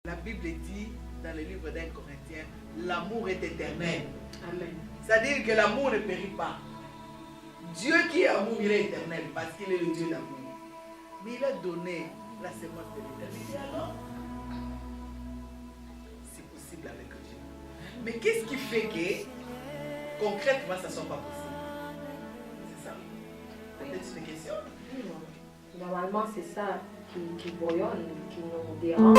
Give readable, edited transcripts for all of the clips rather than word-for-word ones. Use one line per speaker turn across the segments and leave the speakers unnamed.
La Bible dit dans le livre d'un Corinthien, l'amour est éternel.
Amen.
C'est-à-dire que l'amour ne périt pas. Dieu qui est amour, il est éternel parce qu'il est le Dieu d'amour. Mais il a donné la sémence de l'éternité. Alors, c'est possible avec Dieu. Mais qu'est-ce qui fait que concrètement ça ne soit pas possible? C'est ça. Peut-être une question.
Normalement, c'est ça qui bouillonne, qui nous dérange.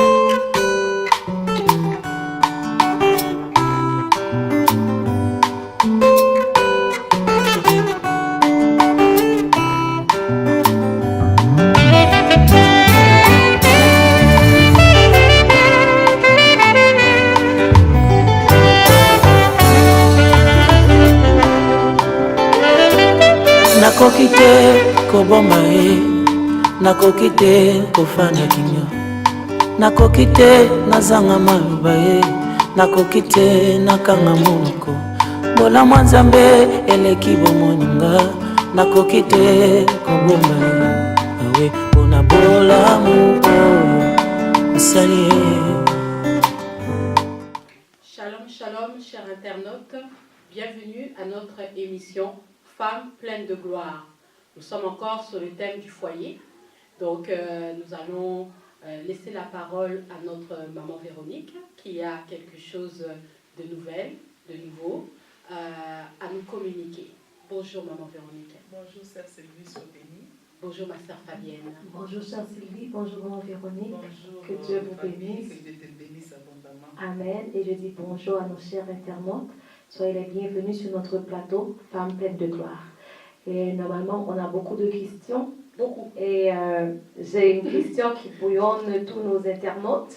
Nakoki te koboma ye, nakoki te kofanda kinyo, nakoki te nazanga maloba ye, nakoki te nakanga monoko, bolamu ya Nzambe eleki bomoninga, nakoki te koboma ye, awe mpona bolamu oyo osali ye.
Shalom, shalom, chers internautes. Bienvenue à notre émission Femmes pleines de gloire. Nous sommes encore sur le thème du foyer. Donc, nous allons laisser la parole à notre maman Véronique qui a quelque chose de nouvelle, de nouveau, à nous communiquer. Bonjour, maman Véronique.
Bonjour, sœur Sylvie, sois bénie.
Bonjour, ma sœur Fabienne.
Bonjour, chère Sylvie. Bonjour, maman Véronique.
Bonjour,
que Dieu vous
famille,
bénisse.
que Dieu te bénisse abondamment.
Amen. Et je dis bonjour à nos chers internautes. Soyez les bienvenus sur notre plateau Femmes pleines de gloire. Et normalement, on a beaucoup de questions.
Beaucoup.
Et j'ai une question qui bouillonne tous nos internautes.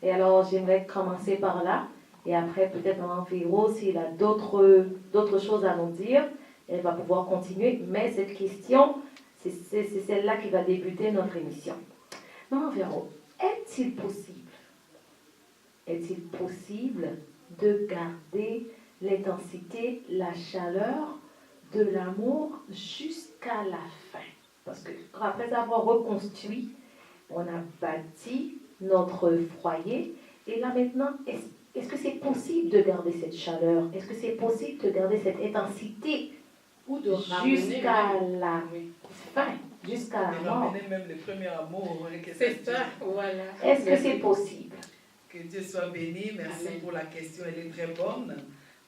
Et alors, j'aimerais commencer par là. Et après, peut-être Maman Véro, s'il a d'autres choses à nous dire, elle va pouvoir continuer. Mais cette question, c'est celle-là qui va débuter notre émission. Maman Véro, est-il possible de garder l'intensité, la chaleur de l'amour jusqu'à la fin? Parce que après avoir reconstruit, on a bâti notre foyer. Et là maintenant, est-ce que c'est possible de garder cette chaleur? Est-ce que c'est possible de garder cette intensité
Ou de
jusqu'à la
Oui.
fin, jusqu'à la
Et
mort?
ramener même le premier amour.
C'est ça, voilà.
Est-ce que c'est possible?
Que Dieu soit béni. Merci
Amen.
pour la question, elle est très bonne.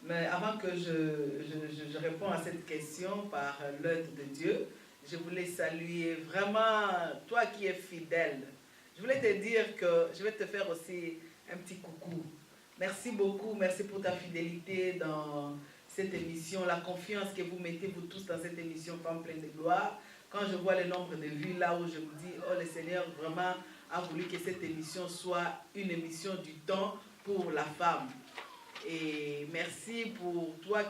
Mais avant que je réponde à cette question par l'aide de Dieu, je voulais saluer vraiment toi qui es fidèle. Je voulais te dire que je vais te faire aussi un petit coucou. Merci beaucoup, merci pour ta fidélité dans cette émission, la confiance que vous mettez vous tous dans cette émission Femmes pleines de gloire. Quand je vois le nombre de vues là où je me dis, oh le Seigneur vraiment a voulu que cette émission soit une émission du temps pour la femme. Et merci pour toi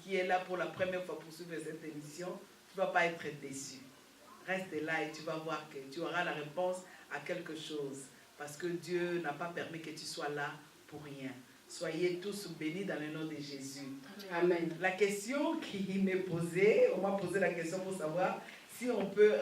qui est là pour la première fois pour suivre cette émission. Tu ne vas pas être déçu. Reste là et tu vas voir que tu auras la réponse à quelque chose. Parce que Dieu n'a pas permis que tu sois là pour rien. Soyez tous bénis dans le nom de Jésus.
Amen.
La question qui m'est posée, on m'a posé la question pour savoir si on peut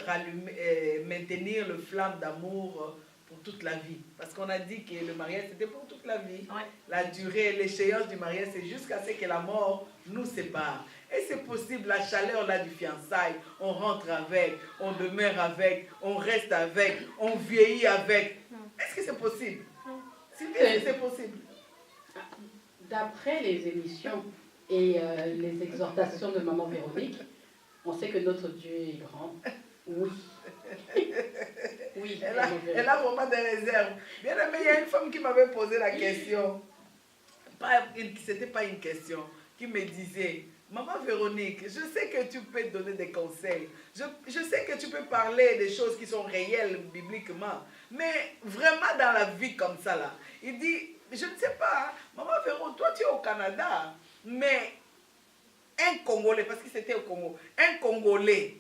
maintenir le flamme d'amour pour toute la vie. Parce qu'on a dit que le mariage, c'était pour toute la vie.
Ouais.
La durée, l'échéance du mariage, c'est jusqu'à ce que la mort nous sépare. Et c'est possible, la chaleur là du fiançailles, on rentre avec, on demeure avec, on reste avec, on vieillit avec. Est-ce que c'est possible? Sylvie, est-ce que c'est possible?
D'après les émissions et les exhortations de Maman Véronique, on sait que notre Dieu est grand. Oui. Oui.
Elle a vraiment des réserves. Bien aimé, il y a une femme qui m'avait posé la question. C'était pas une question. Qui me disait, Maman Véronique, je sais que tu peux donner des conseils. Je sais que tu peux parler des choses qui sont réelles bibliquement. Mais vraiment dans la vie comme ça là. Il dit, je ne sais pas, Maman Véronique, toi tu es au Canada. Mais un Congolais, parce que c'était au Congo, un Congolais,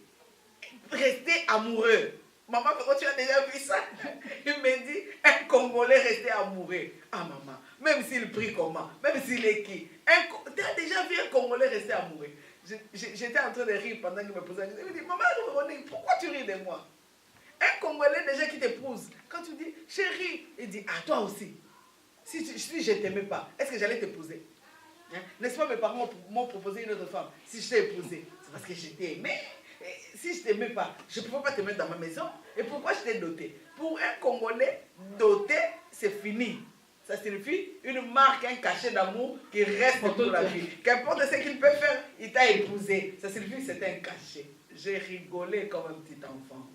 resté amoureux. Maman, tu as déjà vu ça? Il me dit, un Congolais resté amoureux. Ah maman, même s'il prie comment, même s'il est qui. Tu as déjà vu un Congolais rester amoureux? J'étais en train de rire pendant qu'il me posait la question. Il me dit, Maman, pourquoi tu ris de moi? Un Congolais déjà qui t'épouse, quand tu dis chérie, il dit ah toi aussi. Si je ne t'aimais pas, est-ce que j'allais t'épouser? Hein? N'est-ce pas, mes parents m'ont proposé une autre femme. Si je t'ai épousé, c'est parce que je t'ai aimé. Et si je ne t'aimais pas, je ne pouvais pas te mettre dans ma maison. Et pourquoi je t'ai doté? Pour un Congolais, doté, c'est fini. Ça signifie une marque, un cachet d'amour qui reste pour la vie. Qu'importe ce qu'il peut faire, il t'a épousé. Ça signifie que c'est un cachet. J'ai rigolé comme un petit enfant.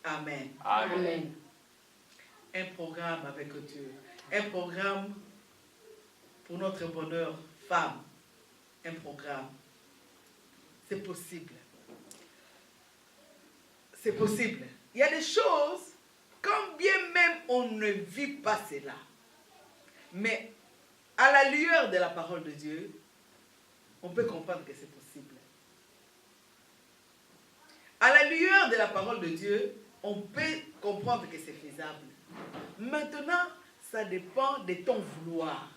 Amen.
Amen.
Un programme avec Dieu. Un programme pour notre bonheur, femme. Un programme. C'est possible. C'est possible. Il y a des choses, quand bien même on ne vit pas cela, mais à la lueur de la parole de Dieu, on peut comprendre que c'est possible. À la lueur de la parole de Dieu, on peut comprendre que c'est faisable. Maintenant, ça dépend de ton vouloir.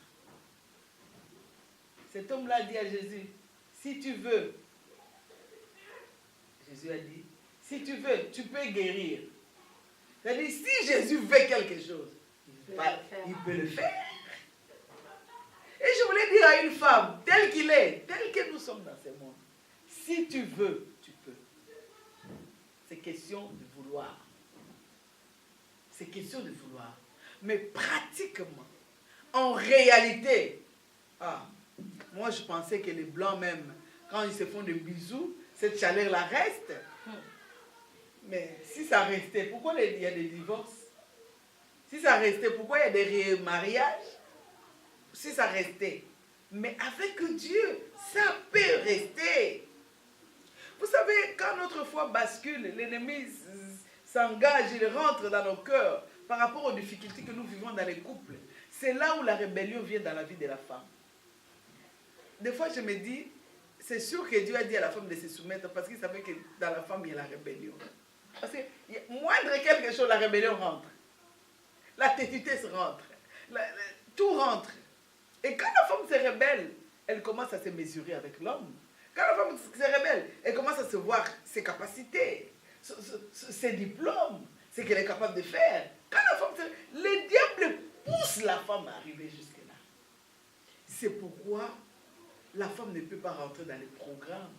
Cet homme-là dit à Jésus, si tu veux, Jésus a dit, si tu veux, tu peux guérir. C'est-à-dire, si Jésus veut quelque chose, il peut le faire. Et je voulais dire à une femme, telle qu'il est, tel que nous sommes dans ce monde, si tu veux, tu peux. C'est question de vouloir. C'est question de vouloir. Mais pratiquement, en réalité, moi je pensais que les Blancs même, quand ils se font des bisous, cette chaleur-là reste. Mais si ça restait, pourquoi il y a des divorces? Si ça restait, pourquoi il y a des remariages? Si ça restait. Mais avec Dieu, ça peut rester. Vous savez, quand notre foi bascule, l'ennemi s'engage, il rentre dans nos cœurs par rapport aux difficultés que nous vivons dans les couples. C'est là où la rébellion vient dans la vie de la femme. Des fois, je me dis, c'est sûr que Dieu a dit à la femme de se soumettre parce qu'il savait que dans la femme, il y a la rébellion. Parce que moindre quelque chose, la rébellion rentre. La tétitude rentre. Tout rentre. Et quand la femme se rébelle, elle commence à se mesurer avec l'homme. Quand la femme se rébelle, elle commence à se voir ses capacités, ses diplômes, ce qu'elle est capable de faire. Quand la femme se... Le diable pousse la femme à arriver jusque-là. C'est pourquoi la femme ne peut pas rentrer dans les programmes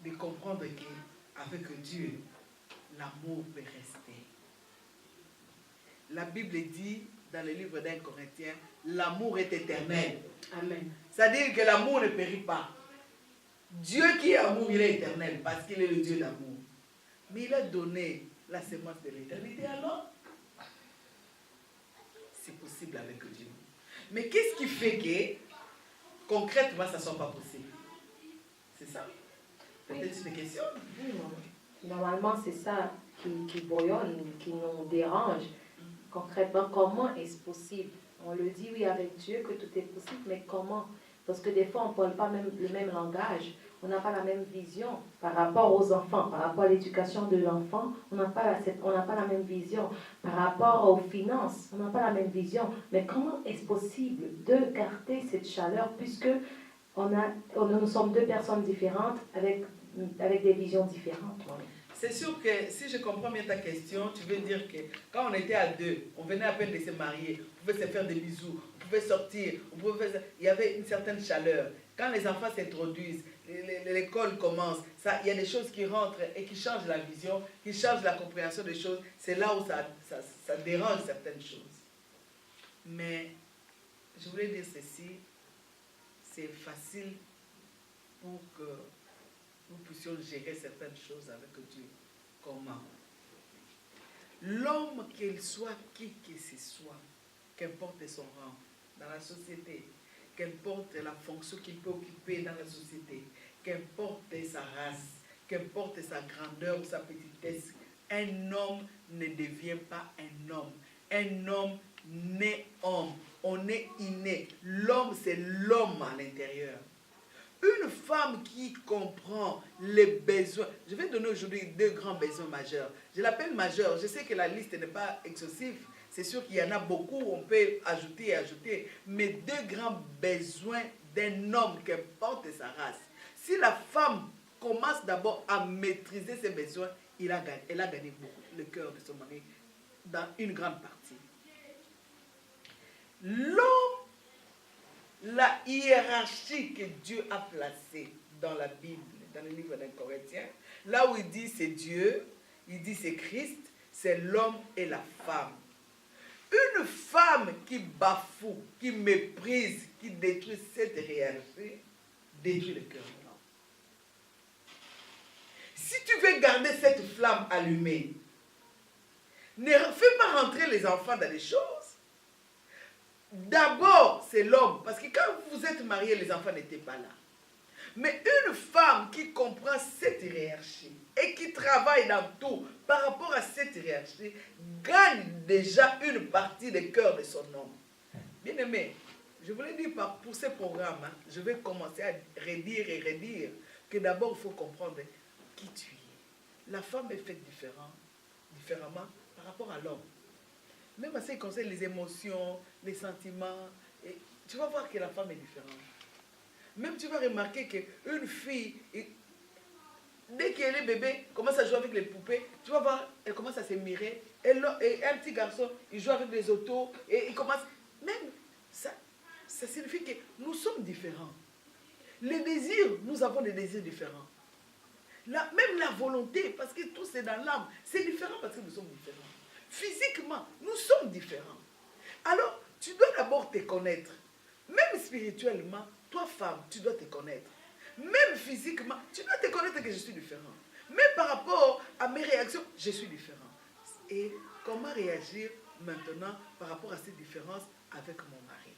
de comprendre qu'avec Dieu, l'amour peut rester. La Bible dit dans le livre d'un Corinthien, l'amour est éternel.
Amen.
C'est-à-dire que l'amour ne périt pas. Dieu qui est amour, il est éternel parce qu'il est le Dieu d'amour. Mais il a donné la sémence de l'éternité à l'homme. C'est possible avec Dieu. Mais qu'est-ce qui fait que concrètement ça ne soit pas possible? C'est ça. Peut-être c'est une question.
Normalement, c'est ça qui bouillonne, qui nous dérange. Concrètement, comment est-ce possible? On le dit, oui, avec Dieu, que tout est possible, mais comment? Parce que des fois, on ne parle pas même le même langage. On n'a pas la même vision par rapport aux enfants, par rapport à l'éducation de l'enfant. On n'a pas la même vision par rapport aux finances. On n'a pas la même vision. Mais comment est-ce possible de garder cette chaleur puisque nous sommes deux personnes différentes avec des visions différentes?
C'est sûr que si je comprends bien ta question, tu veux dire que quand on était à deux, on venait à peine de se marier, on pouvait se faire des bisous, on pouvait sortir, il y avait une certaine chaleur. Quand les enfants s'introduisent, l'école commence, il y a des choses qui rentrent et qui changent la vision, qui changent la compréhension des choses. C'est là où ça dérange certaines choses. Mais je voulais dire ceci, c'est facile pour que nous puissions gérer certaines choses avec Dieu. Comment? L'homme, qu'il soit qui que ce soit, qu'importe son rang dans la société, qu'importe la fonction qu'il peut occuper dans la société, qu'importe sa race, qu'importe sa grandeur ou sa petitesse, un homme ne devient pas un homme. Un homme naît homme. On est inné. L'homme, c'est l'homme à l'intérieur. Une femme qui comprend les besoins, je vais donner aujourd'hui deux grands besoins majeurs. Je l'appelle majeur, je sais que la liste n'est pas exhaustive, c'est sûr qu'il y en a beaucoup, on peut ajouter et ajouter, mais deux grands besoins d'un homme, qu'importe sa race. Si la femme commence d'abord à maîtriser ses besoins, elle a gagné beaucoup. le cœur de son mari dans une grande partie. L'homme, la hiérarchie que Dieu a placée dans la Bible, dans le livre des Corinthiens, là où il dit c'est Dieu, il dit c'est Christ, c'est l'homme et la femme. Une femme qui bafoue, qui méprise, qui détruit cette hiérarchie, détruit le cœur de l'homme. Si tu veux garder cette flamme allumée, ne fais pas rentrer les enfants dans les choses. D'abord, c'est l'homme, parce que quand vous êtes mariés, les enfants n'étaient pas là. Mais une femme qui comprend cette hiérarchie et qui travaille dans tout par rapport à cette hiérarchie, gagne déjà une partie du cœur de son homme. Bien aimé, je voulais dire pour ce programme, je vais commencer à redire que d'abord il faut comprendre qui tu es. La femme est faite différemment par rapport à l'homme. Même à ce qui concerne les émotions, les sentiments, et tu vas voir que la femme est différente. Même tu vas remarquer qu'une fille, dès qu'elle est bébé, commence à jouer avec les poupées, tu vas voir, elle commence à s'émirer. Et un petit garçon, il joue avec les autos, et il commence... Même ça signifie que nous sommes différents. Les désirs, nous avons des désirs différents. Même la volonté, parce que tout c'est dans l'âme, c'est différent parce que nous sommes différents. Physiquement, nous sommes différents. Alors, tu dois d'abord te connaître. Même spirituellement, toi femme, tu dois te connaître. Même physiquement, tu dois te connaître que je suis différent. Même par rapport à mes réactions, je suis différent. Et comment réagir maintenant par rapport à cette différence avec mon mari?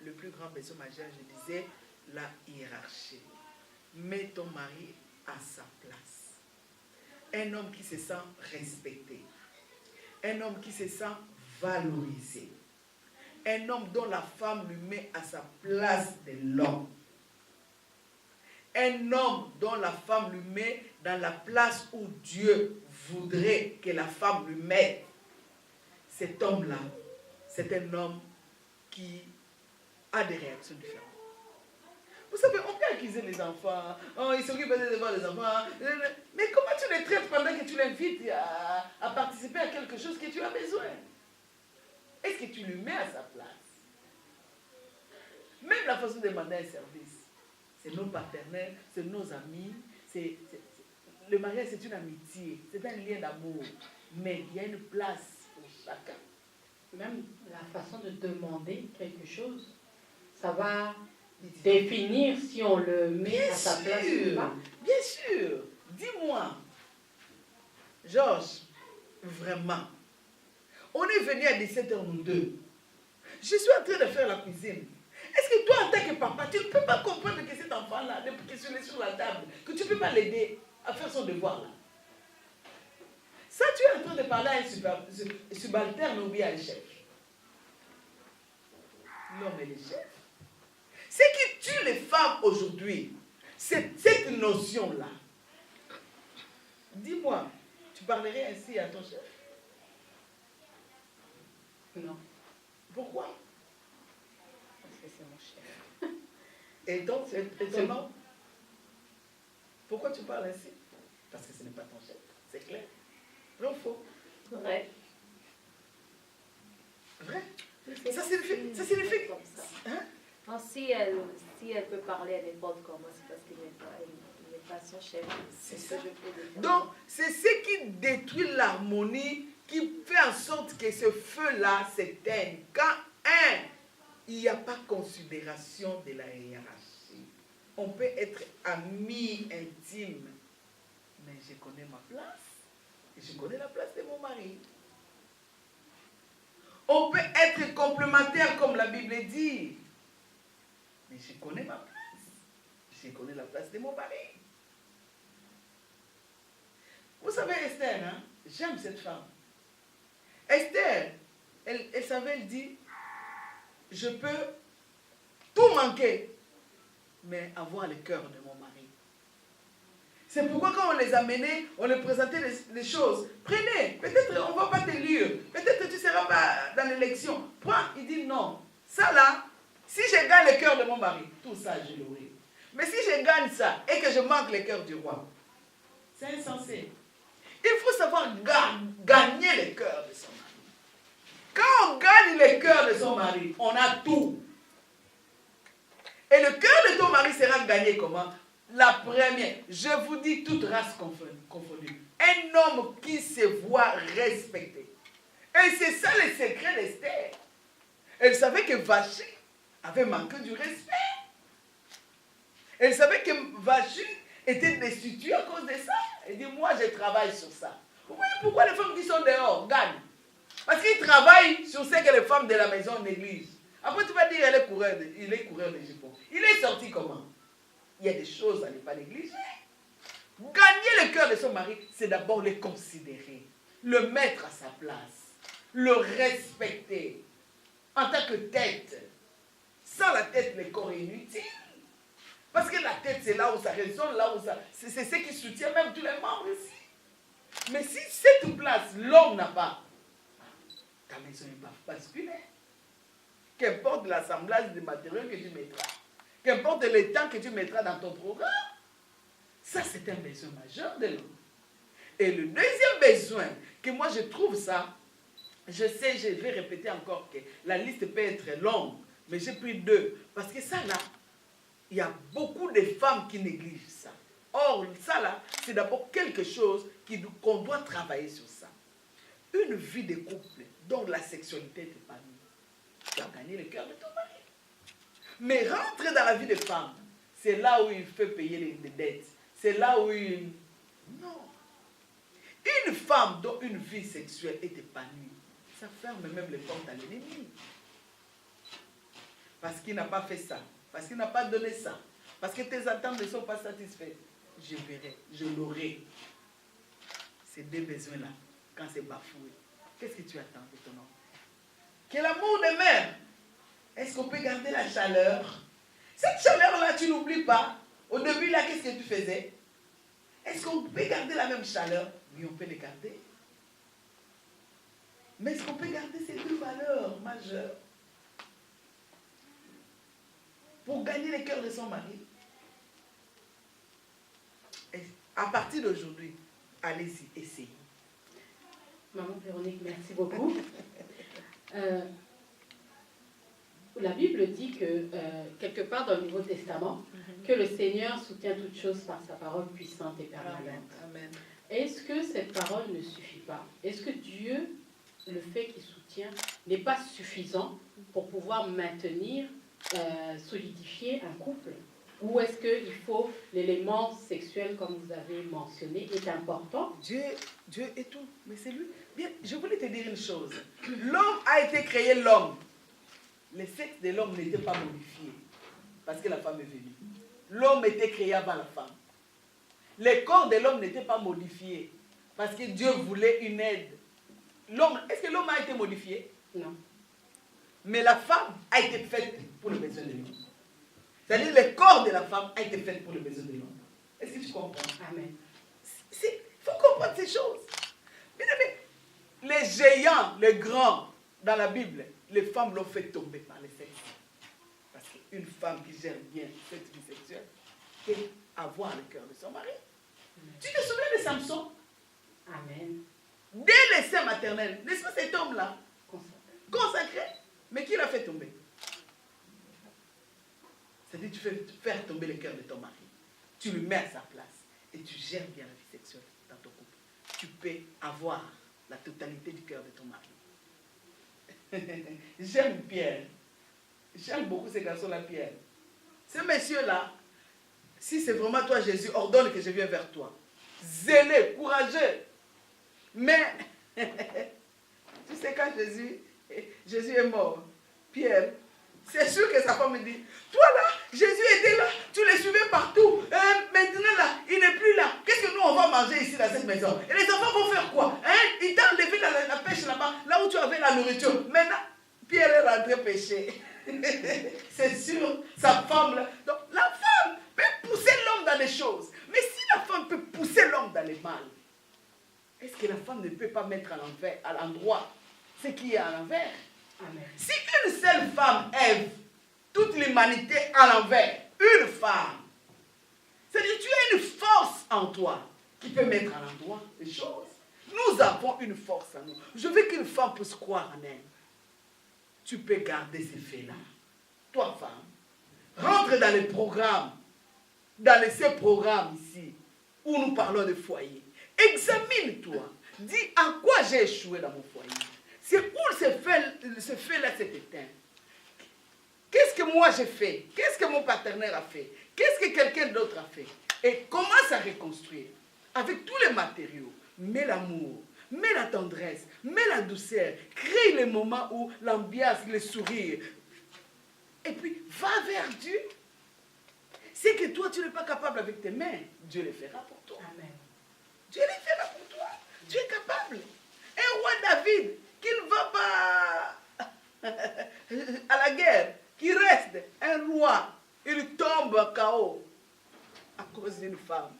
Le plus grand besoin majeur, je disais, la hiérarchie. Mets ton mari à sa place. Un homme qui se sent respecté. Un homme qui se sent valorisé. Un homme dont la femme lui met à sa place de l'homme. Un homme dont la femme lui met dans la place où Dieu voudrait que la femme lui mette. Cet homme-là, c'est un homme qui a des réactions différentes. Vous savez, on peut accuser les enfants, ils s'occupent de voir les enfants, mais comment tu les traites pendant que tu l'invites à participer à quelque chose que tu as besoin? Est-ce que tu lui mets à sa place? Même la façon de demander un service, c'est nos partenaires, c'est nos amis, le mariage c'est une amitié, c'est un lien d'amour, mais il y a une place pour chacun.
Même la façon de demander quelque chose, ça va définir si on le met à sa place ou pas.
Bien sûr. Dis-moi, Georges, vraiment, on est venu à 17h nous deux. Je suis en train de faire la cuisine. Est-ce que toi, en tant que papa, tu ne peux pas comprendre que cet enfant-là, depuis qu'il est sur la table, que tu ne peux pas l'aider à faire son devoir là? Ça, tu es en train de parler à un subalterne ou bien à un chef. L'homme est le chef. Ce qui tue les femmes aujourd'hui, c'est cette notion-là. Dis-moi, tu parlerais ainsi à ton chef?
Non.
Pourquoi?
Parce que c'est mon chef.
Et donc, c'est non? Pourquoi tu parles ainsi? Parce que ce n'est pas ton chef, c'est clair. Vrai ou faux?
Vrai.
Vrai? Ça signifie
comme ça.
Hein?
Non, si elle peut parler à n'importe comment, c'est parce qu'elle n'est pas son chef.
C'est
ce
ça.
que je peux dire.
Donc, c'est ce qui détruit l'harmonie, qui fait en sorte que ce feu-là s'éteigne. Quand il n'y a pas considération de la hiérarchie. On peut être amis intimes, mais je connais ma place et je connais la place de mon mari. On peut être complémentaires comme la Bible dit, mais je connais ma place. Je connais la place de mon mari. Vous savez Esther, hein? J'aime cette femme. Esther, elle savait, elle dit, je peux tout manquer, mais avoir le cœur de mon mari. C'est pourquoi quand on les amenait, on les présentait les choses. Prenez, peut-être on ne va pas t'élire, peut-être tu ne seras pas dans l'élection. Prends, il dit non. Ça là, si je gagne le cœur de mon mari, tout ça je l'aurai. Mais si je gagne ça et que je manque le cœur du roi, c'est insensé. Il faut savoir gagner les cœurs de son mari. Quand on gagne les cœurs de son mari, on a tout. Et le cœur de ton mari sera gagné comment? La première, je vous dis toute race confondue. Un homme qui se voit respecté. Et c'est ça le secret d'Esther. Elle savait que Vachi avait manqué du respect. Elle savait que Vachi était destitué à cause de ça. Elle dit, moi je travaille sur ça. Vous voyez pourquoi les femmes qui sont dehors gagnent? Parce qu'ils travaillent sur ce que les femmes de la maison négligent. Après tu vas dire, il est coureur de jupons. Il est sorti comment? Il y a des choses à ne pas négliger. Gagner le cœur de son mari, c'est d'abord le considérer, le mettre à sa place, le respecter en tant que tête. Sans la tête, le corps est inutile. Parce que la tête, c'est là où ça résonne, là où ça... C'est ce qui soutient même tous les membres ici. Mais si cette place, l'homme n'a pas, ta maison est basculée. Qu'importe l'assemblage des matériaux que tu mettras, qu'importe le temps que tu mettras dans ton programme, ça c'est un besoin majeur de l'homme. Et le deuxième besoin, que moi je trouve ça, je sais, je vais répéter encore que la liste peut être longue, mais j'ai pris 2. Parce que ça là, il y a beaucoup de femmes qui négligent ça. Or, ça là, c'est d'abord quelque chose qu'on doit travailler sur ça. Une vie de couple dont la sexualité est épanouie. Tu as gagné le cœur de ton mari. Mais rentrer dans la vie de femme, c'est là où il fait payer les dettes. C'est là où il... Non. Une femme dont une vie sexuelle est épanouie, ça ferme même les portes à l'ennemi. Parce qu'il n'a pas fait ça. Parce qu'il n'a pas donné ça. Parce que tes attentes ne sont pas satisfaites. Je verrai, je l'aurai. Ces 2 besoins-là, quand c'est bafoué, qu'est-ce que tu attends de ton homme? Que l'amour de mère. Est-ce qu'on peut garder la chaleur? Cette chaleur-là, tu n'oublies pas. Au début, là, qu'est-ce que tu faisais? Est-ce qu'on peut garder la même chaleur? Oui, on peut les garder. Mais est-ce qu'on peut garder ces 2 valeurs majeures pour gagner le cœur de son mari? Et à partir d'aujourd'hui, allez-y, essayez.
Maman Véronique, merci beaucoup. La Bible dit que, quelque part dans le Nouveau Testament, que le Seigneur soutient toutes choses par sa parole puissante et permanente.
Amen.
Est-ce que cette parole ne suffit pas? Est-ce que Dieu, le fait qu'il soutient, n'est pas suffisant pour pouvoir maintenir, solidifier un couple? Ou est-ce qu'il faut l'élément sexuel, comme vous avez mentionné, est important?
Dieu est tout, mais c'est lui. Bien, je voulais te dire une chose. L'homme a été créé l'homme. Le sexe de l'homme n'était pas modifié parce que la femme est venue. L'homme était créé avant la femme. Le corps de l'homme n'était pas modifié parce que Dieu voulait une aide. Est-ce que l'homme a été modifié?
Non.
Mais la femme a été faite pour le besoin de l'homme. C'est-à-dire le corps de la femme a été fait pour le besoin de l'homme. Est-ce que tu comprends?
Amen.
Il faut comprendre ces choses. Les géants, les grands, dans la Bible, les femmes l'ont fait tomber par le sexe. Parce qu'une femme qui gère bien cette vie sexuelle peut avoir le cœur de son mari. Amen. Tu te souviens de Samson?
Amen.
Dès le sein maternel, n'est-ce pas cet homme-là? Consacré. Mais qui l'a fait tomber? C'est-à-dire tu fais faire tomber le cœur de ton mari. Tu le mets à sa place. Et tu gères bien la vie sexuelle dans ton couple. Tu peux avoir la totalité du cœur de ton mari. J'aime Pierre. J'aime beaucoup ces garçons-là, Pierre. Ce monsieur-là, si c'est vraiment toi, Jésus, ordonne que je vienne vers toi. Zélé, courageux. Mais, tu sais, quand Jésus est mort, Pierre, c'est sûr que sa femme me dit, toi là, Jésus était là, tu le suivais partout. Maintenant là, il n'est plus là. Qu'est-ce que nous on va manger ici dans cette maison? Et les enfants vont faire quoi? Il t'a enlevé la pêche là-bas, là où tu avais la nourriture. Maintenant, Pierre est rentré pêcher. C'est sûr, sa femme là. Donc la femme peut pousser l'homme dans les choses. Mais si la femme peut pousser l'homme dans les mal, est-ce que la femme ne peut pas mettre à l'endroit ce qui est à l'envers? Amen. Si une seule femme aime toute l'humanité à l'envers, une femme, c'est-à-dire tu as une force en toi qui peut mettre à l'endroit les choses. Nous avons une force en nous. Je veux qu'une femme puisse croire en elle. Tu peux garder ces faits-là. Toi, femme, rentre dans les programmes, ces programmes ici, où nous parlons de foyer. Examine-toi. Dis à quoi j'ai échoué dans mon foyer. C'est où ce fait-là s'est éteint. Qu'est-ce que moi j'ai fait? Qu'est-ce que mon partenaire a fait? Qu'est-ce que quelqu'un d'autre a fait? Et commence à reconstruire avec tous les matériaux. Mets l'amour, mets la tendresse, mets la douceur. Crée les moments où l'ambiance, le sourire. Et puis, va vers Dieu. C'est que toi, tu n'es pas capable avec tes mains. Dieu le fera pour toi.
Amen.
Dieu le fera pour toi. Tu es capable. Un roi David qui ne va pas à la guerre, qui reste un roi, il tombe à KO à cause d'une femme.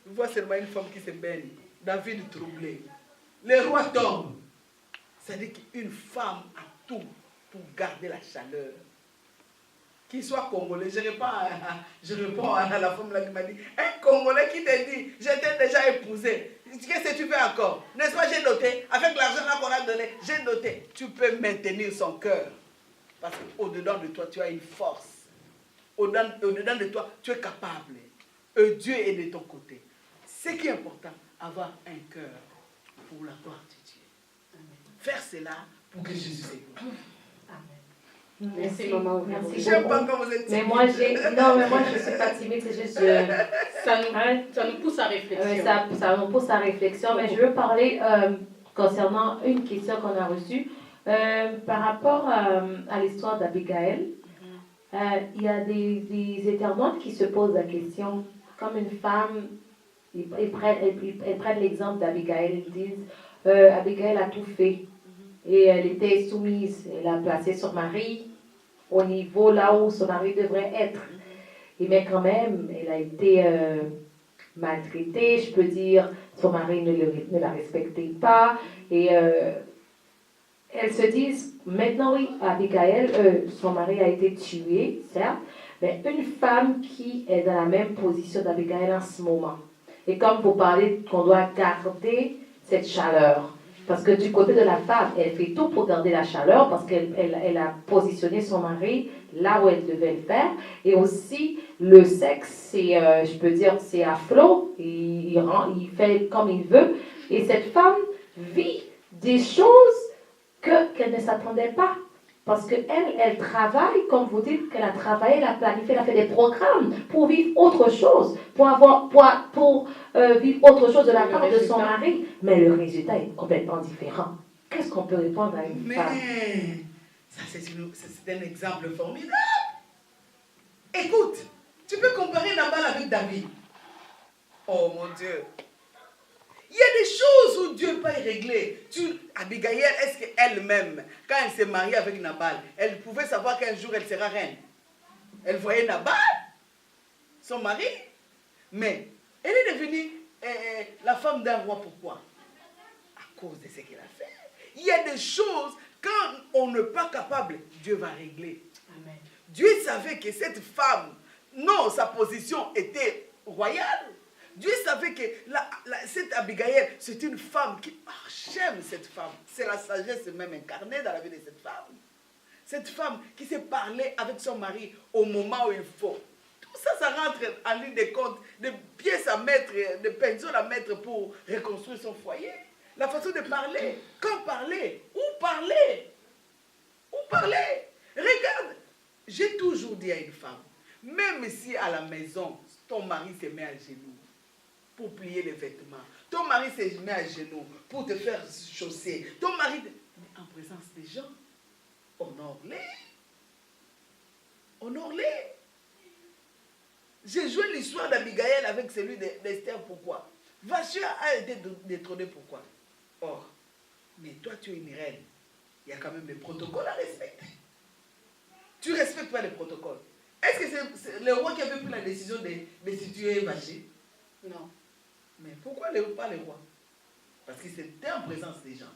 Il voit seulement une femme qui se baigne. David troublé. Le roi tombe. C'est-à-dire qu'une femme a tout pour garder la chaleur. Qu'il soit congolais, je réponds à la femme là qui m'a dit, un Congolais qui te dit, je t'ai déjà épousé, qu'est-ce que tu fais encore? N'est-ce pas, j'ai noté, avec l'argent là qu'on a donné, j'ai noté. Tu peux maintenir son cœur. Parce qu'au-dedans de toi, tu as une force. Au-dedans de toi, tu es capable. Et Dieu est de ton côté. Ce qui est important, avoir un cœur pour la gloire de Dieu.
Amen.
Faire cela pour que Jésus s'écoute.
Merci, maman.
Merci.
J'aime pas quand vous êtes timide.
Mais moi, je ne suis pas timide, c'est juste...
Ça nous pousse à réfléchir.
Ça nous pousse à réflexion, mais je veux parler concernant une question qu'on a reçue. Par rapport à l'histoire d'Abigaël, il y a des internautes qui se posent la question, comme une femme, ils prennent l'exemple d'Abigaël, ils disent, Abigaël a tout fait, et elle était soumise, elle a placé son mari au niveau là où son mari devrait être. Mais quand même, elle a été maltraitée, je peux dire, son mari ne la respectait pas, et elles se disent, maintenant oui, Abigaël, son mari a été tué, certes, mais une femme qui est dans la même position d'Abigaël en ce moment. Et comme vous parlez qu'on doit garder cette chaleur, parce que du côté de la femme, elle fait tout pour garder la chaleur, parce qu'elle a positionné son mari là où elle devait le faire, et aussi le sexe, c'est, je peux dire, c'est à flot, il fait comme il veut, et cette femme vit des choses qu'elle ne s'attendait pas. Parce qu'elle travaille, comme vous dites, qu'elle a travaillé, elle a planifié, elle a fait des programmes pour vivre autre chose, pour vivre autre chose de la part de son mari. Mais le résultat est complètement différent. Qu'est-ce qu'on peut répondre à une femme?
Ça, c'est un exemple formidable. Écoute, tu peux comparer Nabal avec David. Oh mon Dieu. Il y a des choses où Dieu peut y régler. Abigail, est-ce qu'elle-même, quand elle s'est mariée avec Nabal, elle pouvait savoir qu'un jour elle sera reine? Elle voyait Nabal, son mari, mais elle est devenue la femme d'un roi. Pourquoi? À cause de ce qu'elle a fait. Il y a des choses, quand on n'est pas capable, Dieu va régler.
Amen.
Dieu savait que cette femme, non, sa position était royale. Dieu savait que cette Abigail, c'est une femme qui... j'aime cette femme. C'est la sagesse même incarnée dans la vie de cette femme. Cette femme qui s'est parlé avec son mari au moment où il faut. Tout ça, ça rentre en ligne de compte, des pièces à mettre, des pensions à mettre pour reconstruire son foyer. La façon de parler. Quand parler? Où parler? Où parler? Regarde, j'ai toujours dit à une femme, même si à la maison, ton mari se met à genoux pour plier les vêtements, ton mari se met à genoux pour te faire chausser, ton mari, mais en présence des gens, honore-les. Honore-les. J'ai joué l'histoire d'Abigaël avec celui d'Esther, pourquoi? Vashti a été détrôné, pourquoi? Or, mais toi tu es une reine, il y a quand même des protocoles à respecter. Tu ne respectes pas les protocoles. Est-ce que c'est le roi qui avait pris la décision de destituer Vashti?
Non.
Mais pourquoi pas le roi? Parce que c'était en présence des gens.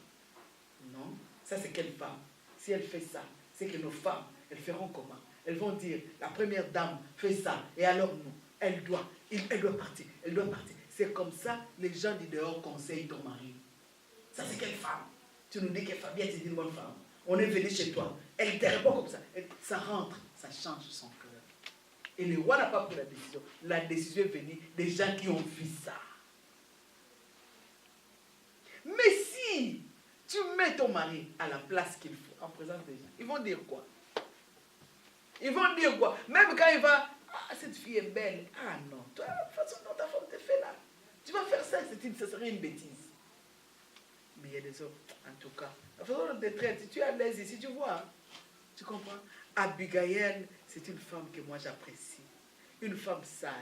Non, ça c'est quelle femme? Si elle fait ça, c'est que nos femmes, elles feront comment? Elles vont dire, la première dame fait ça, et alors nous, elle doit partir, elle doit partir. C'est comme ça, les gens du dehors conseillent ton mari. Ça, c'est quelle femme? Tu nous dis que Fabienne, c'est une bonne femme. On est venu chez toi. Elle ne te répond comme ça. Ça rentre, ça change son cœur. Et le roi n'a pas pris la décision. La décision est venue des gens qui ont vu ça. Mais si tu mets ton mari à la place qu'il faut, en présence des gens, ils vont dire quoi? Ils vont dire quoi? Même quand il va, ah, cette fille est belle. Ah non, toi, la façon dont ta femme te fait là, tu vas faire ça, ça serait une bêtise. Mais il y a des hommes, en tout cas, la façon dont tu traites, si tu es à l'aise ici, tu vois, tu comprends? Abigail, c'est une femme que moi j'apprécie. Une femme sage,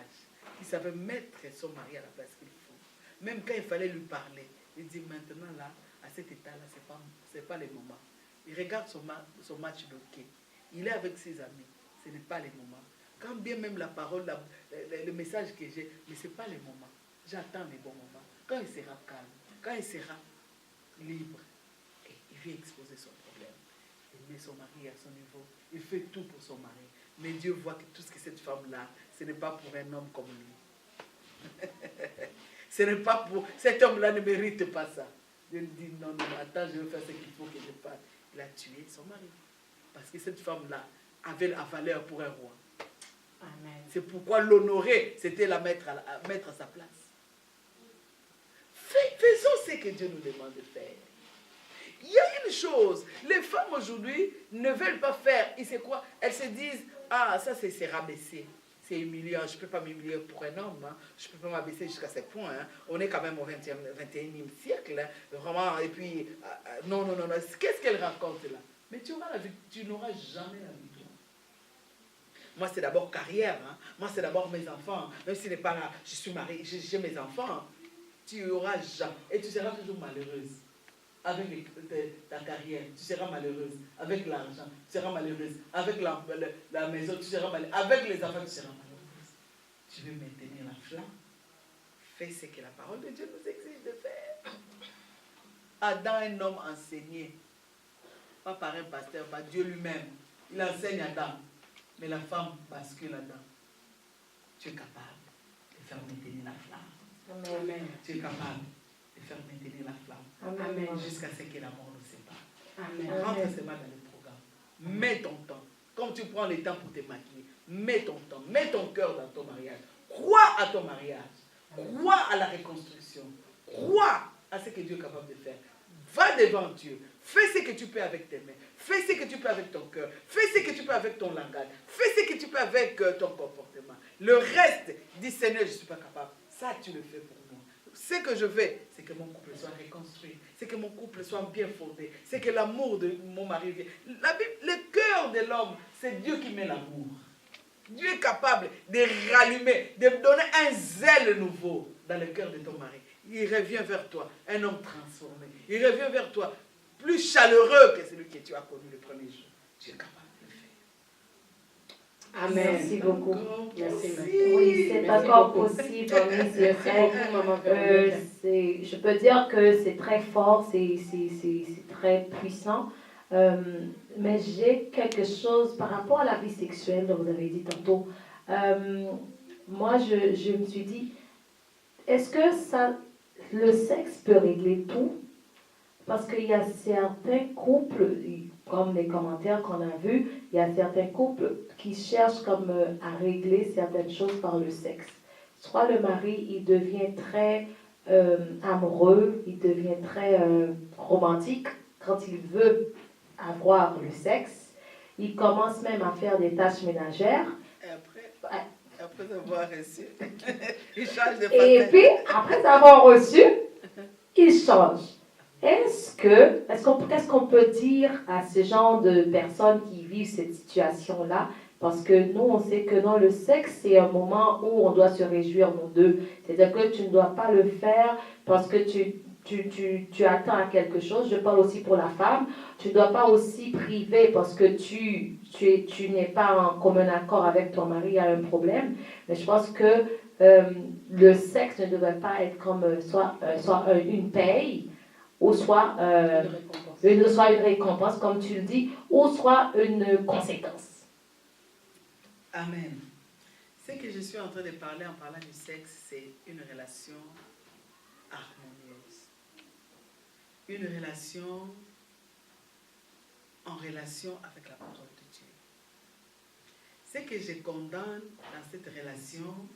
qui savait mettre son mari à la place qu'il faut. Même quand il fallait lui parler, il dit maintenant là, à cet état-là, c'est pas les moments. Il regarde son match de hockey. Il est avec ses amis. Ce n'est pas les moments. Quand bien même la parole, le message que j'ai, mais ce n'est pas les moments. J'attends les bons moments. Quand il sera calme, quand il sera libre, et il vient exposer son problème. Il met son mari à son niveau. Il fait tout pour son mari. Mais Dieu voit que tout ce que cette femme-là, ce n'est pas pour un homme comme lui. Ce n'est pas pour... Cet homme-là ne mérite pas ça. Dieu lui dit, non, non, attends, je vais faire ce qu'il faut que je fasse. Il a tué son mari. Parce que cette femme-là avait la valeur pour un roi.
Amen.
C'est pourquoi l'honorer, c'était la mettre à sa place. Faisons ce que Dieu nous demande de faire. Il y a une chose, les femmes aujourd'hui ne veulent pas faire, et c'est quoi? Elles se disent, ah, ça c'est rabaisser, c'est humiliant, je ne peux pas m'humilier pour un homme, hein. Je ne peux pas m'abaisser jusqu'à ce point, hein. On est quand même au 21e siècle, hein. Vraiment, et puis, non, qu'est-ce qu'elle raconte là? Mais tu n'auras jamais la victoire. Moi, c'est d'abord carrière, hein. Moi, c'est d'abord mes enfants, même s'il n'est pas là, je suis mariée, j'ai mes enfants, tu n'auras jamais, et tu seras toujours malheureuse. Avec ta carrière, tu seras malheureuse. Avec l'argent, tu seras malheureuse. Avec la maison, tu seras malheureuse. Avec les enfants, tu seras malheureuse. Tu veux maintenir la flamme. Fais ce que la parole de Dieu nous exige de faire. Adam, un homme enseigné. Pas par un pasteur, par Dieu lui-même. Il enseigne Adam. Mais la femme bascule Adam. Tu es capable de faire maintenir la flamme.
Amen.
Tu es capable de faire maintenir la flamme.
Amen.
Jusqu'à ce que la mort nous sépare.
Amen.
Rentre seulement dans le programme. Mets ton temps. Comme tu prends le temps pour te maquiller, mets ton temps. Mets ton cœur dans ton mariage. Crois à ton mariage. Crois à la reconstruction. Crois à ce que Dieu est capable de faire. Va devant Dieu. Fais ce que tu peux avec tes mains. Fais ce que tu peux avec ton cœur. Fais ce que tu peux avec ton langage. Fais ce que tu peux avec ton comportement. Le reste, dis Seigneur, je ne suis pas capable. Ça, tu le fais pour moi. Ce que je veux, c'est que mon couple soit reconstruit. C'est que mon couple soit bien fondé. C'est que l'amour de mon mari vienne. Le cœur de l'homme, c'est Dieu qui met l'amour. Dieu est capable de rallumer, de donner un zèle nouveau dans le cœur de ton mari. Il revient vers toi, un homme transformé. Il revient vers toi, plus chaleureux que celui que tu as connu le premier jour. Tu es capable de le faire.
Amen.
Merci beaucoup.
Merci.
Oui, c'est encore possible.
Merci beaucoup, Maman Véronique.
Je peux dire que c'est très fort, c'est très puissant. Mais j'ai quelque chose par rapport à la vie sexuelle, dont vous avez dit tantôt. Moi, je me suis dit, est-ce que le sexe peut régler tout? Parce qu'il y a certains couples, comme les commentaires qu'on a vus, il y a certains couples qui cherchent comme à régler certaines choses par le sexe. Soit le mari, il devient très amoureux, il devient très romantique quand il veut avoir le sexe. Il commence même à faire des tâches ménagères.
Et après avoir reçu, il change de
Et
façon.
puis, après avoir reçu, il change. Qu'est-ce qu'on peut dire à ce genre de personnes qui vivent cette situation-là? Parce que nous, on sait que dans le sexe, c'est un moment où on doit se réjouir, nous deux. C'est-à-dire que tu ne dois pas le faire parce que tu attends à quelque chose. Je parle aussi pour la femme. Tu ne dois pas aussi priver parce que tu n'es pas en commun accord avec ton mari, il y a un problème. Mais je pense que le sexe ne devrait pas être comme soit une paye, ou soit une récompense, comme tu le dis, ou soit une conséquence.
Amen. Ce que je suis en train de parler en parlant du sexe, c'est une relation harmonieuse. une relation en relation avec la parole de Dieu. C'est que je condamne dans cette relation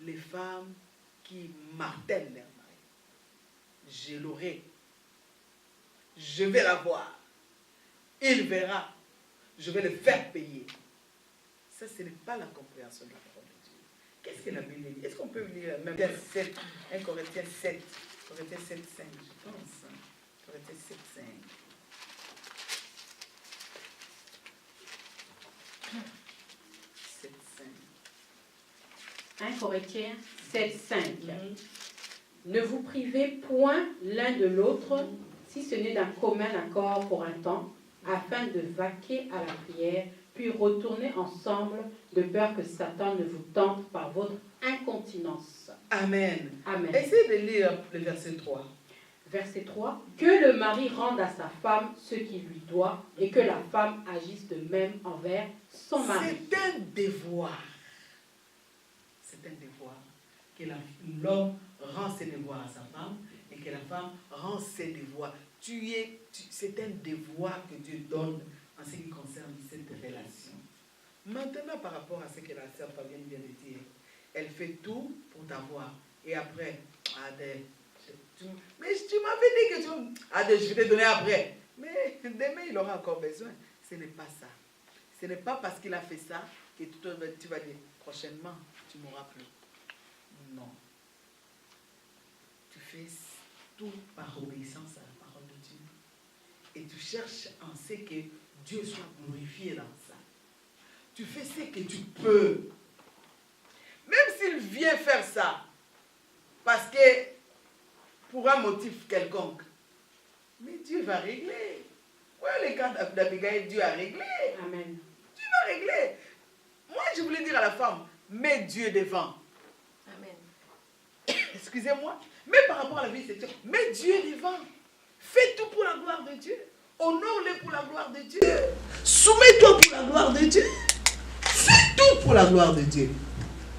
les femmes qui martèlent leur mari. Je l'aurai. Je vais l'avoir. Il verra. Je vais le faire payer. Ça, ce n'est pas la compréhension de la parole de Dieu. Qu'est-ce que la Bible dit? Est-ce qu'on peut lire même 7, 1 Corinthiens 7, Corinthiens 7, 5, je pense. Corinthiens 7, 5.
1 Corinthiens 7, 5. Ne vous privez point l'un de l'autre, si ce n'est d'un commun accord pour un temps, afin de vaquer à la prière, puis retourner ensemble, de peur que Satan ne vous tente par votre incontinence.
Amen.
Amen.
Essayez de lire le verset 3.
Verset 3. Que le mari rende à sa femme ce qu'il lui doit, et que la femme agisse de même envers son mari.
C'est un devoir. C'est un devoir que l'homme rend ses devoirs à sa femme et que la femme rend ses devoirs. C'est un devoir que Dieu donne en ce qui concerne cette relation. Maintenant, par rapport à ce que la sœur Fabienne vient de dire, elle fait tout pour t'avoir. Et après, mais tu m'avais dit que je vais te donner après. Mais demain, il aura encore besoin. Ce n'est pas ça. Ce n'est pas parce qu'il a fait ça que tu vas dire prochainement, tu m'auras plus. Non. Tu fais tout par obéissance à la parole de Dieu. Et tu cherches en ce que Dieu soit glorifié dans ça. Tu fais ce que tu peux. Même s'il vient faire ça, parce que pour un motif quelconque, mais Dieu va régler. Ouais, les cas d'Abigail, Dieu a réglé.
Amen.
Dieu va régler. Moi, je voulais dire à la femme, mets Dieu devant.
Amen.
Excusez-moi, mais par rapport à la vie sexuelle, mets Dieu devant. Fais tout pour la gloire de Dieu. Honore-le pour la gloire de Dieu. Soumets-toi pour la gloire de Dieu. Fais tout pour la gloire de Dieu.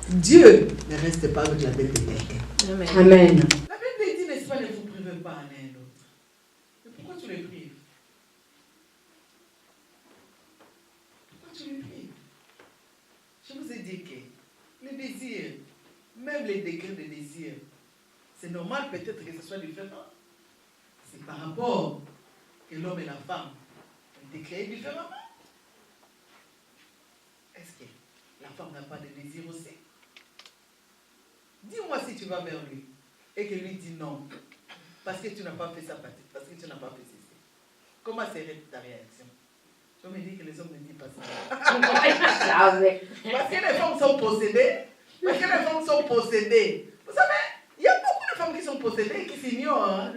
Dieu ne reste pas avec la bête de quelqu'un.
Amen.
Amen.
La Bible dit, n'est-ce pas, ne vous privez pas l'un et l'autre. Mais pourquoi tu les prives? Pourquoi tu les prives? Je vous ai dit que les désirs, même les degrés de désir, c'est normal peut-être que ce soit différent. C'est par rapport que l'homme et la femme ont été créés différemment. Est-ce que la femme n'a pas de désir aussi? Dis-moi si tu vas vers lui et que lui dit non, parce que tu n'as pas fait ça, parce que tu n'as pas fait ceci. Comment serait ta réaction? Je me dis que les hommes ne disent pas ça. Parce que les femmes sont possédées. Parce que les femmes sont possédées. Vous savez, il y a beaucoup de femmes qui sont possédées et qui s'ignorent. Hein?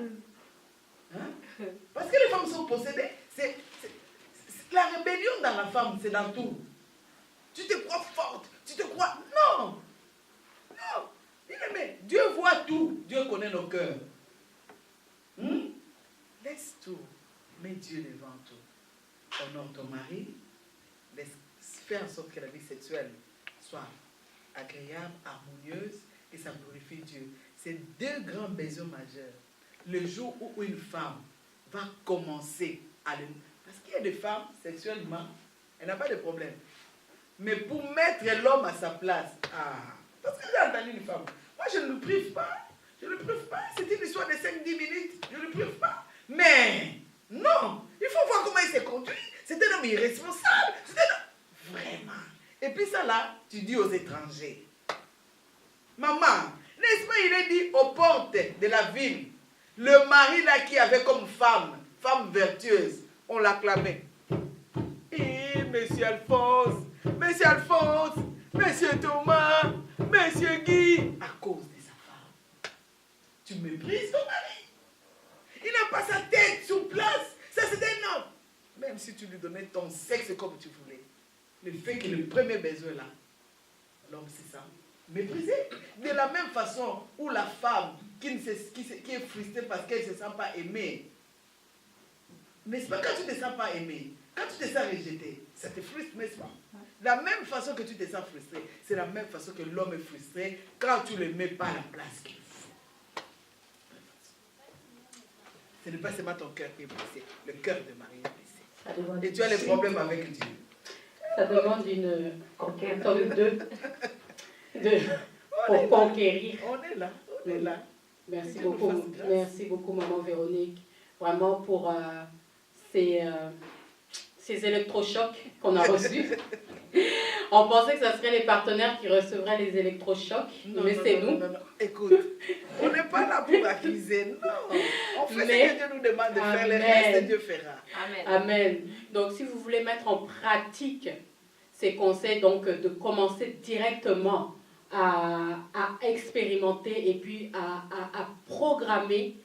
Parce que les femmes sont possédées. C'est la rébellion dans la femme, c'est dans tout. Tu te crois forte. Tu te crois... Non. Non. Bien-aimé, Dieu voit tout. Dieu connaît nos cœurs. Laisse tout. Mets Dieu devant tout. Honore ton mari. Laisse faire en sorte que la vie sexuelle soit agréable, harmonieuse et ça glorifie Dieu. C'est deux grands besoins majeurs. Le jour où une femme va commencer à le... Parce qu'il y a des femmes, sexuellement, elle n'a pas de problème. Mais pour mettre l'homme à sa place, parce que j'ai entendu une femme, moi je ne le prive pas. Je ne le prive pas. C'est une histoire de 5-10 minutes. Je ne le prive pas. Mais, non, il faut voir comment il s'est conduit. C'est un homme irresponsable. C'est un homme... Vraiment. Et puis ça là, tu dis aux étrangers. Maman, n'est-ce pas, il est dit aux portes de la ville, le mari là qui avait comme femme vertueuse, on l'acclamait. Et monsieur Alphonse, monsieur Thomas, monsieur Guy, à cause de sa femme. Tu méprises ton mari. Il n'a pas sa tête sur place. Ça c'est un homme. Même si tu lui donnais ton sexe comme tu voulais. Le fait que le premier besoin là, l'homme c'est ça. Méprisé. De la même façon où la femme qui est frustrée parce qu'elle ne se sent pas aimée. N'est-ce pas, quand tu ne te sens pas aimée, quand tu te sens rejeté, ça te frustre, n'est-ce pas? La même façon que tu te sens frustré, c'est la même façon que l'homme est frustré quand tu ne le mets pas à la place qu'il faut. Ce n'est pas seulement ton cœur qui est blessé, le cœur de Marie est blessé.
Ça demande
Et tu as les problèmes avec Dieu.
Ça demande une
conquête.
tome pour conquérir.
On est là, on est là.
Merci
Que Dieu nous
beaucoup,
fasse grâce.
merci beaucoup, maman Véronique, vraiment pour ces électrochocs qu'on a reçus. On pensait que ce serait les partenaires qui recevraient les électrochocs, mais c'est nous.
Non. Écoute, on n'est pas là pour accuser, non. On fait ce que Dieu nous demande de faire, le reste Dieu fera.
Amen.
Amen. Donc, si vous voulez mettre en pratique ces conseils, donc de commencer directement à expérimenter et puis à programmer,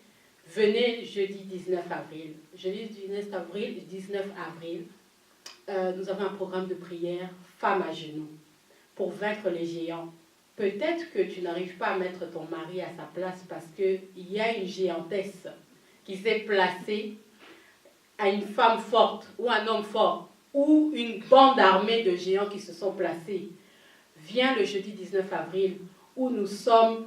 venez jeudi 19 avril. Jeudi 19 avril, nous avons un programme de prière Femmes à genoux pour vaincre les géants. Peut-être que tu n'arrives pas à mettre ton mari à sa place parce qu'il y a une géantesse qui s'est placée à une femme forte ou un homme fort ou une bande armée de géants qui se sont placés. Viens le jeudi 19 avril où nous sommes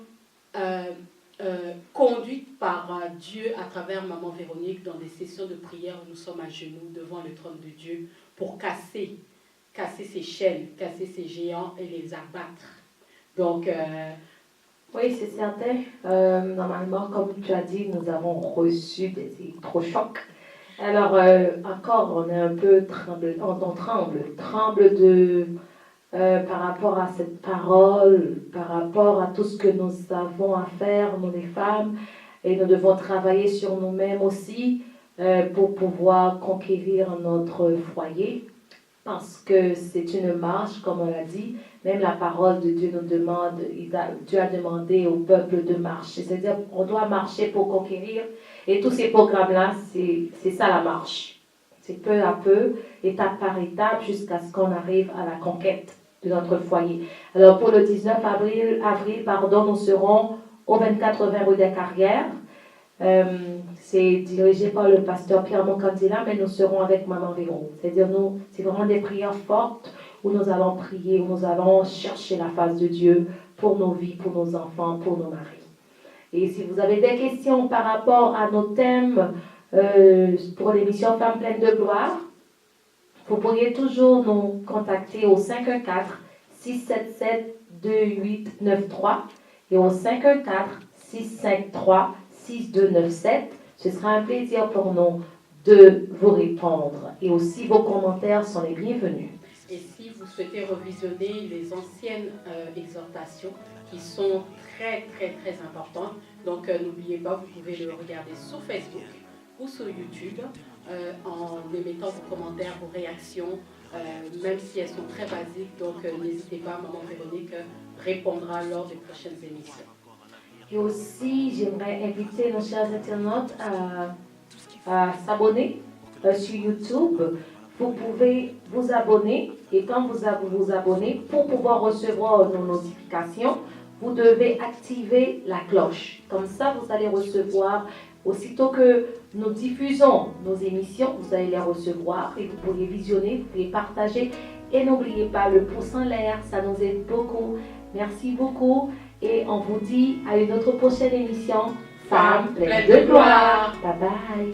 conduites par Dieu à travers Maman Véronique dans des sessions de prière où nous sommes à genoux devant le trône de Dieu pour casser ces chaînes, casser ces géants et les abattre. Donc,
oui, c'est certain. Normalement, comme tu as dit, nous avons reçu des électrochocs. Alors, encore, on est un peu on tremble par rapport à cette parole, par rapport à tout ce que nous avons à faire, nous les femmes, et nous devons travailler sur nous-mêmes aussi pour pouvoir conquérir notre foyer, parce que c'est une marche, comme on l'a dit. Même la parole de Dieu nous demande, Dieu a demandé au peuple de marcher, c'est-à-dire on doit marcher pour conquérir, et tous ces programmes-là, c'est ça la marche. C'est peu à peu, étape par étape, jusqu'à ce qu'on arrive à la conquête de notre foyer. Alors pour le 19 avril, nous serons au 24-20 rue des Carrières. C'est dirigé par le pasteur Pierre Moncandila, mais nous serons avec Maman Véro. C'est-à-dire, c'est vraiment des prières fortes où nous allons prier, où nous allons chercher la face de Dieu pour nos vies, pour nos enfants, pour nos maris. Et si vous avez des questions par rapport à nos thèmes pour l'émission Femmes pleines de gloire, vous pourriez toujours nous contacter au 514-677-2893 et au 514-653-6297. Ce sera un plaisir pour nous de vous répondre. Et aussi, vos commentaires sont les bienvenus.
et si vous souhaitez revisionner les anciennes exhortations qui sont très importantes, donc n'oubliez pas, vous pouvez le regarder sur Facebook ou sur YouTube en émettant vos commentaires, vos réactions, même si elles sont très basiques. Donc n'hésitez pas, Maman Véronique répondra lors des prochaines émissions.
Et aussi, j'aimerais inviter nos chers internautes à s'abonner sur YouTube. Vous pouvez vous abonner et quand vous vous abonnez, pour pouvoir recevoir nos notifications, vous devez activer la cloche. Comme ça, vous allez recevoir, aussitôt que nous diffusons nos émissions, vous allez les recevoir et vous pourrez visionner, vous pouvez partager. Et n'oubliez pas le pouce en l'air, ça nous aide beaucoup. Merci beaucoup et on vous dit à une autre prochaine émission. Femmes pleines de gloire. Bye bye.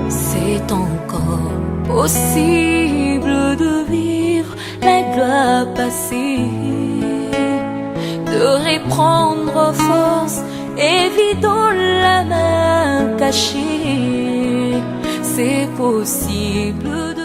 C'est encore possible de vivre la gloire passée, de reprendre force, évidant la main cachée. C'est possible de